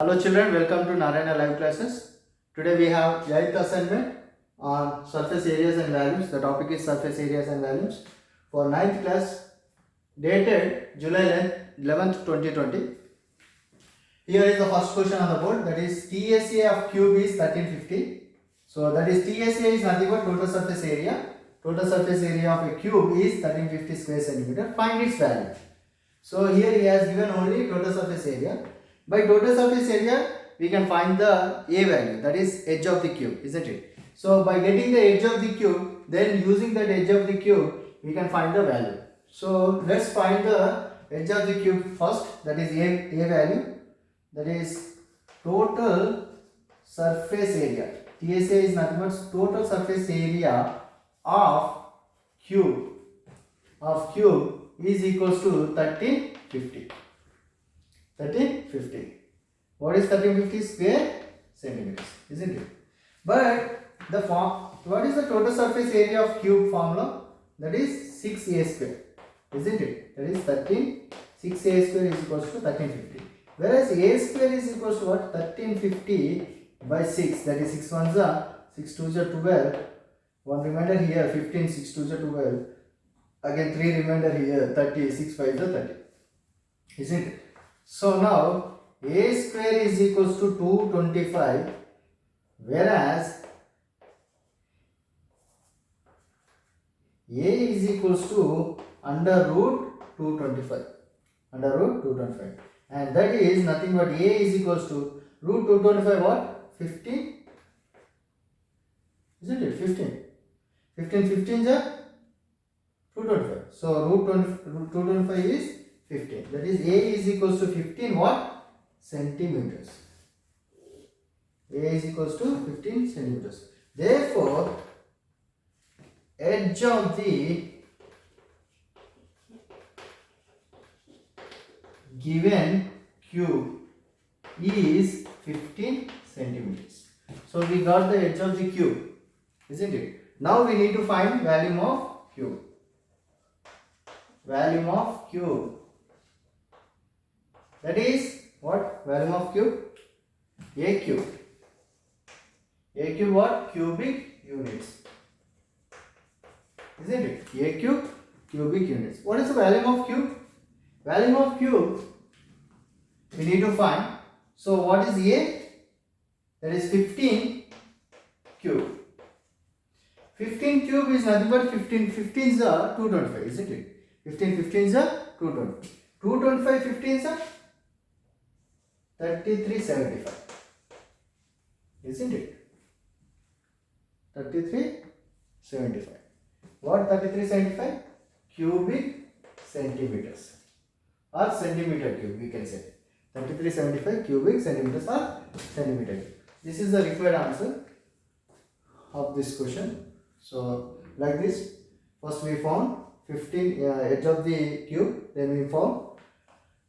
Hello children, welcome to Narayana live classes. Today we have 8th assignment on surface areas and values. The topic is surface areas and values for 9th class dated July 11th 2020. Here is the first question on the board, that is TSA of cube is 1350. So that is TSA is nothing but total surface area. Total surface area of a cube is 1350 square centimeter. Find its value. So here he has given only total surface area. By total surface area, we can find the A value, that is edge of the cube, isn't it? So by getting the edge of the cube, then using that edge of the cube, we can find the value. So let's find the edge of the cube first, that is A value, that is total surface area. TSA is nothing but total surface area of cube is equals to 1350. 1350. What is 1350 square centimeters, isn't it? But the what is the total surface area of cube formula? That is 6a square, isn't it? That is 6a square is equals to 1350. Whereas a square is equals to what? 1350 by 6. That is 6 ones are 6 2s are 12. One remainder here 15. 6 2s are 12. Again 3 remainder here 30. 6 5s are 30. Isn't it? So now a square is equals to 225, whereas a is equals to under root 225, and that is nothing but a is equals to root 225 what? 15, isn't it? 15 15 is 225, so root 225 is 15. That is A is equals to 15 what? Centimeters. A is equals to 15 centimeters. Therefore, edge of the given cube is 15 centimeters. So we got the edge of the cube, isn't it? Now we need to find volume of cube. Volume of cube. That is what? Volume of cube? A cube. A cube what? Cubic units. Isn't it? A cube, cubic units. What is the volume of cube? Volume of cube we need to find. So what is A? That is 15 cube. 15 cube is nothing but 15. 15 is 225, isn't it? 15 is 220. 225 15 is 3375, isn't it? 3375. What 3375? Cubic centimeters or centimeter cube, we can say. 3375 cubic centimeters or centimeter cube. This is the required answer of this question. So like this, first we found 15 edge of the cube, then we found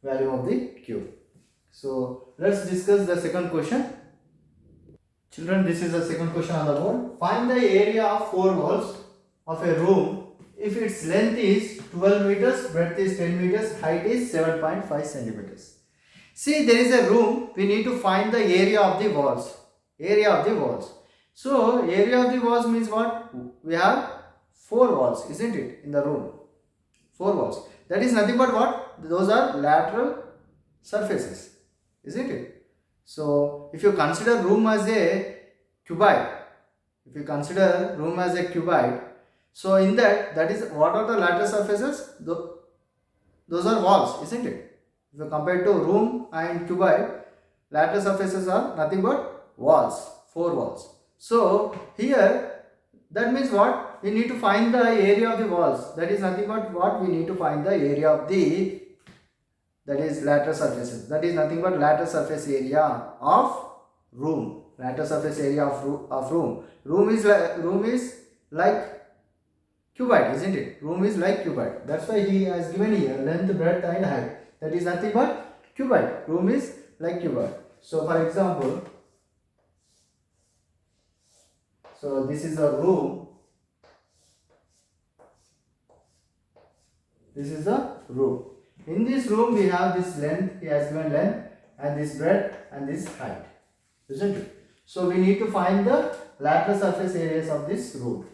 value of the cube. So let's discuss the second question. Children, this is the second question on the board. Find the area of 4 walls of a room if its length is 12 meters, breadth is 10 meters, height is 7.5 centimeters. See, there is a room, we need to find the area of the walls. Area of the walls. So area of the walls means what? We have 4 walls, isn't it, in the room? 4 walls. That is nothing but what? Those are lateral surfaces, isn't it? So if you consider room as a cuboid, so in that is what are the lateral surfaces? Those are walls, isn't it? If you compare to room and cuboid, lateral surfaces are nothing but walls, 4 walls. So here that means what? We need to find the area of the walls. That is nothing but what? We need to find the area of the, that is lateral surfaces. That is nothing but lateral surface area of room. Lateral surface area of room. Room is like cuboid, isn't it? Room is like cuboid. That's why he has given here length, breadth and height. That is nothing but cuboid. Room is like cuboid. So for example, so this is a room. This is a room. In this room we have this length, he has given length, and this breadth and this height, isn't it? So we need to find the lateral surface areas of this rule.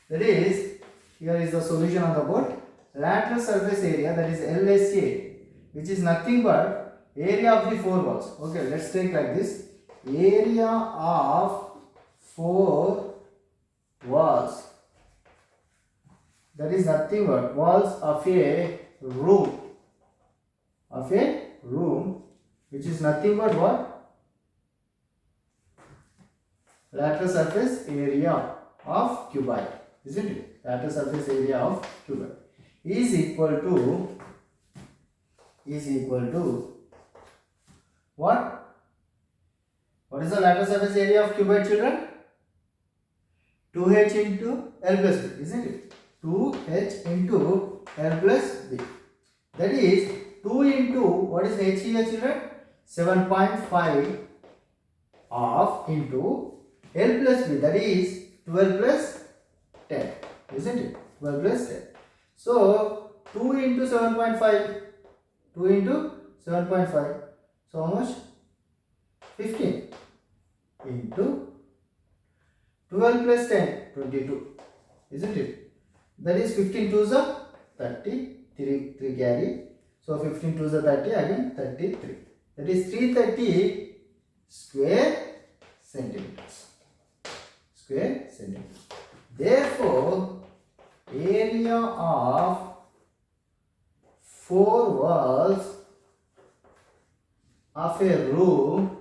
That is, here is the solution on the board. Lateral surface area, that is LSA, which is nothing but area of the four walls. Okay, let's take like this. Area of four walls, that is nothing but walls of a room. Of a room, which is nothing but what? Lateral surface area of cuboid, isn't it? Lateral surface area of cuboid is equal to what? What is the lateral surface area of cuboid, children? 2h into L plus B, isn't it? 2h into L plus B. That is 2 into, what is h here, children? 7.5 of into L plus B, that is 12 plus 10, isn't it? 12 plus 10. So 2 into 7.5, 2 into 7.5. So how much? 15 into 12 plus 10, 22, isn't it? That is 15 to the 30, 3 carry. So 15 to the 30, again 33. That is 330 square centimeters. Square centimeters. Therefore, area of four walls of a room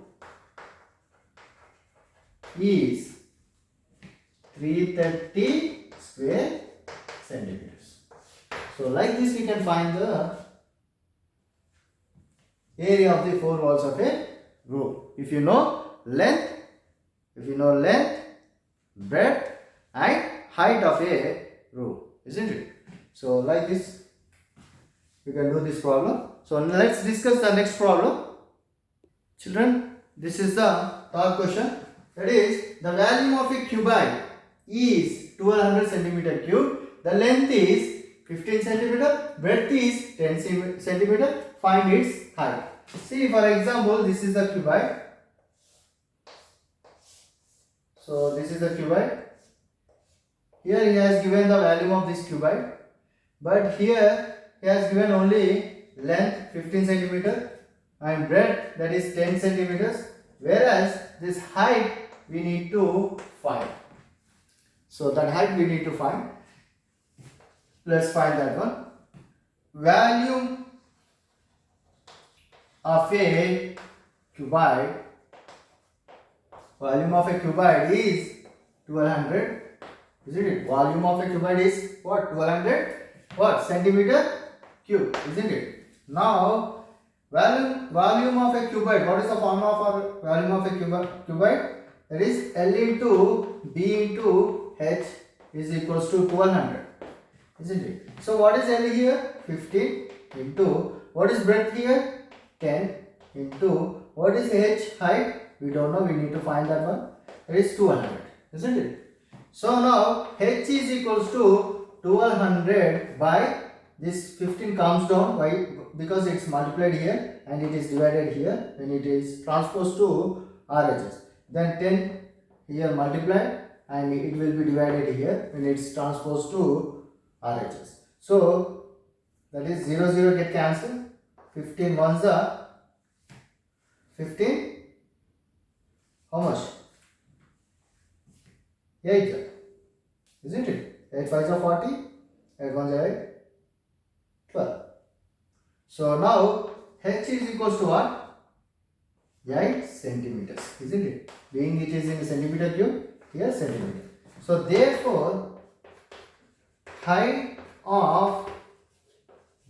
is 330 square centimeters. So like this we can find the area of the four walls of a room. If you know length, breadth and height of a room, isn't it? So like this we can do this problem. So let's discuss the next problem. Children, this is the third question. That is, the volume of a cuboid is 1200 centimeter cube. The length is 15 centimeter, breadth is 10 centimeter. Find its height. See, for example, this is the cuboid. So this is the cuboid. Here he has given the volume of this cuboid, but here he has given only length 15 centimeter and breadth, that is 10 centimeters, whereas this height we need to find. So that height we need to find. Let's find that one. Volume of a cuboid is 1200, isn't it? Volume of a cuboid is what? 1200 what? Centimeter cube, isn't it? Now volume of a cuboid, what is the formula for volume of a cuboid? That is L into B into H is equals to 1200, isn't it? So what is L here? 15 into, what is breadth here? 10 into, what is H height? We don't know, we need to find that one. That is 200, isn't it? So now H is equals to 1200 by this 15 comes down. Why? Because it's multiplied here and it is divided here when it is transposed to RHS. Then 10 here multiplied and it will be divided here when it's transposed to RHS. So that is 0 0 get cancelled. 15 ones are 15. How much? 8, isn't it? 8 5s are 40, 8 1s are 8, 12. So now H is equals to what? 8 centimeters, isn't it? Being it is in centimeter cube, here centimeter. So therefore, height of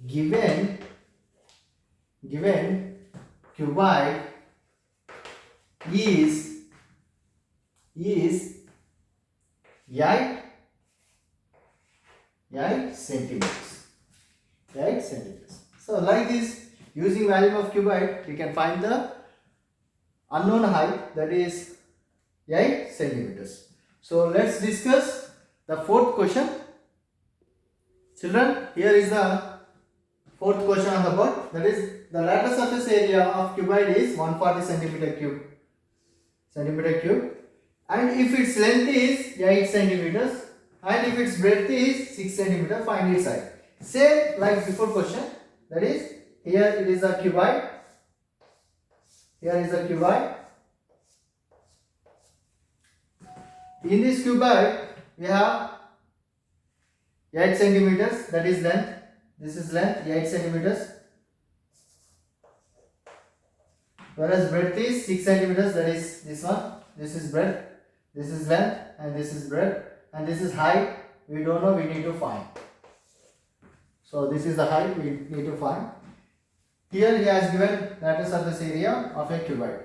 given cuboid is 8 centimeters. 8 centimeters. So like this, using volume of cuboid, we can find the unknown height, that is 8 centimeters. So let's discuss the fourth question. Children, here is the fourth question on the board. That is the lateral surface area of cuboid is 140 centimeter cube, and if its length is 8 centimeters and if its breadth is 6 centimeter, find its height. Same like before question. That is, here it is a cuboid. Here is a cuboid. In this cuboid, we have 8 centimeters, that is length. This is length, 8 centimeters. Whereas breadth is 6 centimeters, that is this one. This is breadth, this is length, and this is breadth, and this is height. We don't know, we need to find. So this is the height we need to find. Here he has given lateral surface area of a cuboid.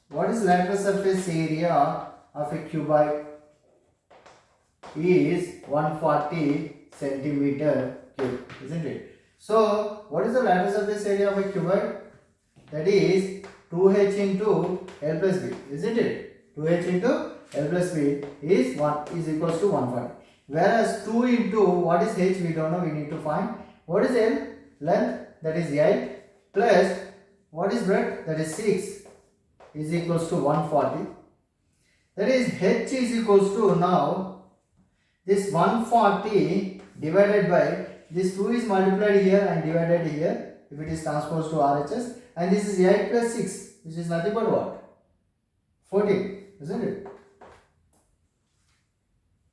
What is lateral surface area of a cuboid? Is 140 centimeter cube, isn't it? So what is the lateral surface area of a cuboid? That is 2h into L plus B, isn't it? 2h into L plus B is equals to 140. Whereas 2 into what is h we don't know, we need to find. What is L? Length, that is 8, plus what is breadth, that is 6, is equals to 140. That is h is equals to, now this 140 divided by this 2 is multiplied here and divided here if it is transposed to RHS, and this is 8 plus 6, which is nothing but what? 14, isn't it?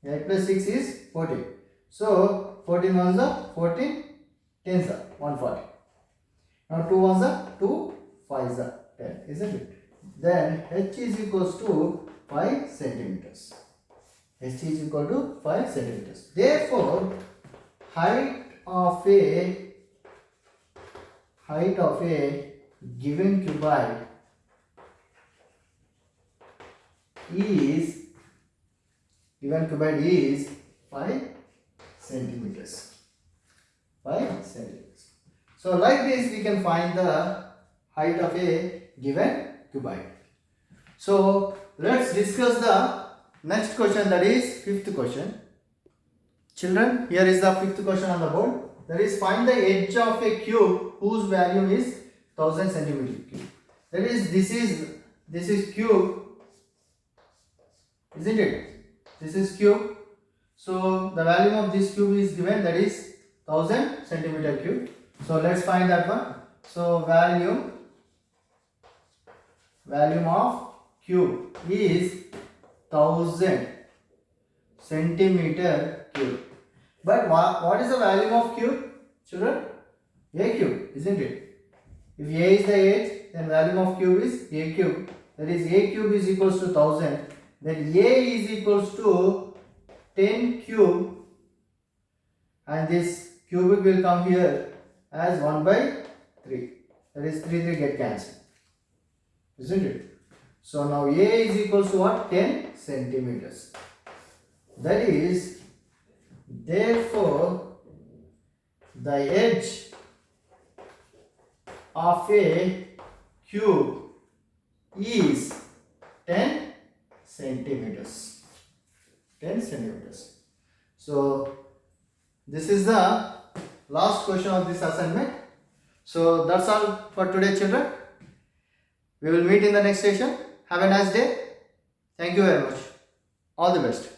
8 plus 6 is 14. So 14 ones are 14, 10s are 140. Now 2 ones are 2, 5s are 10, isn't it? Then h is equals to 5 centimeters. H is equal to 5 centimeters. Therefore, height of a given cuboid is 5 centimeters. 5 centimeters. So like this we can find the height of a given cuboid. So let's discuss the next question, that is fifth question. Children, here is the fifth question on the board. That is, find the edge of a cube whose value is 1000 centimeter cube. That is, this is cube, isn't it? This is cube. So the value of this cube is given, that is 1000 centimeter cube. So let's find that one. So volume of cube is 1000 centimeter cube. But what is the value of cube, children? A cube, isn't it? If A is the edge, then value of cube is A cube. That is, A cube is equals to 1000. Then A is equals to 10 cube, and this cubic will come here as 1 by 3. That is, 3 get cancelled, isn't it? So now A is equals to what? 10 centimeters. That is, therefore, the edge of a cube is 10 centimeters. 10 centimeters. So this is the last question of this assignment. So that's all for today, children. We will meet in the next session. Have a nice day. Thank you very much. All the best.